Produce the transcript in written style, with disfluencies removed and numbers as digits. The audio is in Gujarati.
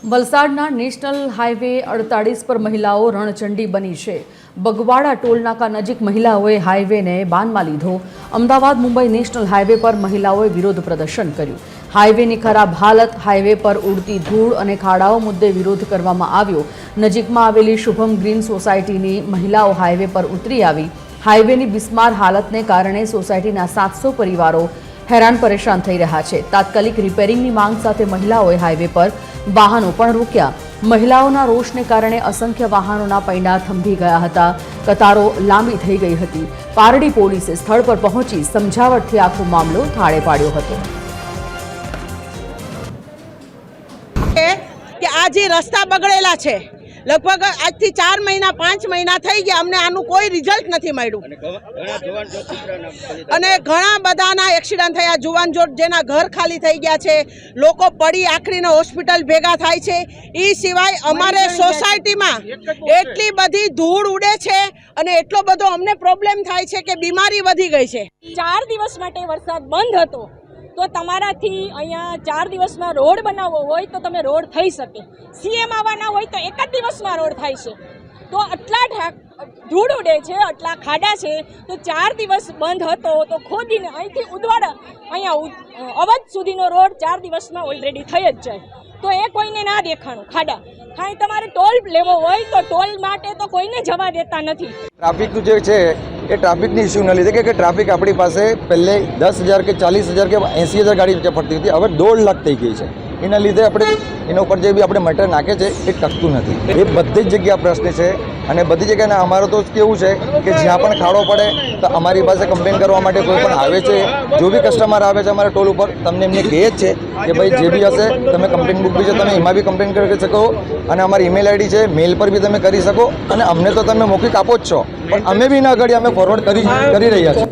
વલસાડના નેશનલ હાઈવે 48 પર મહિલાઓ રણચંડી બની છે। બગવાડા ટોલનાકા નજીક મહિલાઓએ હાઈવેને બાનમાં લીધો। અમદાવાદ મુંબઈ નેશનલ હાઈવે પર મહિલાઓએ વિરોધ પ્રદર્શન કર્યું। હાઈવેની ખરાબ હાલત, હાઈવે પર ઉડતી ધૂળ અને ખાડાઓ મુદ્દે વિરોધ કરવામાં આવ્યો। નજીકમાં આવેલી શુભમ ગ્રીન સોસાયટીની મહિલાઓ હાઈવે પર ઉતરી આવી। હાઈવેની બિસ્માર હાલતને કારણે સોસાયટીના 700 પરિવારો हैरान परेशान थई रह्या छे। तात्कालिक रिपेरिंगनी मांग साथे महिलाओए हाईवे पर वाहनों पण रोक्या। महिलाओना रोषने कारणे असंख्य वाहनोना पैंडा थंभी गया हता। कतारो लांबी थई गई हती। पारडी पोलीसे स्थळ पर पहोंची समजावटथी आखो मामलो थाळे पाड्यो हतो। કે આ જે રસ્તા બગડેલા છે લગભગ આજથી 4 મહિના 5 મહિના થઈ ગયા, અમને આનું કોઈ રિઝલ્ટ નથી મળ્યું અને ઘણા બધાના એક્સિડન્ટ થયા। જુવાન જોડ જેના ઘર ખાલી થઈ ગયા છે, લોકો પડી આખરીને હોસ્પિટલ ભેગા થાય છે। એ સિવાય અમારે સોસાયટીમાં એટલી બધી ધૂળ ઉડે છે અને એટલો બધો અમને પ્રોબ્લેમ થાય છે કે બીમારી વધી ગઈ છે। 4 દિવસ માટે વરસાદ બંધ હતો तो तमाराथी अहींया 4 दिवसमां रोड बनावવો હોય तो तमे रोड थई शके। सीएम आववाना હોય तो एक ज दिवसमां रोड थाय छे। तो आटला धूळ उडे छे, आटला खाडा छे, तो 4 दिवस बंध हतो तो खोदीने અહીંથી ઉદવાડા અહીંયા અવધ સુધીનો રોડ 4 દિવસમાં ઓલરેડી થઈ જ જાય। તો એ કોઈને ના દેખાણું ખાડા ખાઈ તમારે ટોલ લેવો હોય તો ટોલ માટે તો કોઈને જવા દેતા નથી। ટ્રાફિકનું જે છે એ ટ્રાફિકની ઇસ્યુના લીધે કે ટ્રાફિક આપણી પાસે પહેલે 10,000 કે 40,000 કે 80,000 ગાડી ફરતી હતી, હવે 1.5 લાખ થઈ ગઈ છે। એના લીધે આપણે એના ઉપર જે બી આપણે મટીરિયલ નાખે છે એ ટકતું નથી। એ બધી જ જગ્યા પ્રશ્ન છે અને બધી જગ્યાએ અમારો તો કેવું છે કે જ્યાં પણ ખાડો પડે તો અમારી પાસે કમ્પ્લેન કરવા માટે કોઈ પણ આવે છે। જો બી કસ્ટમર આવે છે અમારા ટોલ ઉપર તમને એમને કહે જ છે કે ભાઈ જે બી હશે તમે કમ્પ્લેન બુક બી છે, તમે એમાં બી કમ્પ્લેન કરી શકો અને અમારી ઈમેલ આઈડી છે, મેલ પર બી તમે કરી શકો અને અમને તો તમે મૌખિક આપો જ છો, પણ અમે બી ના ઘડી અમે ફોરવર્ડ કરી રહ્યા છીએ।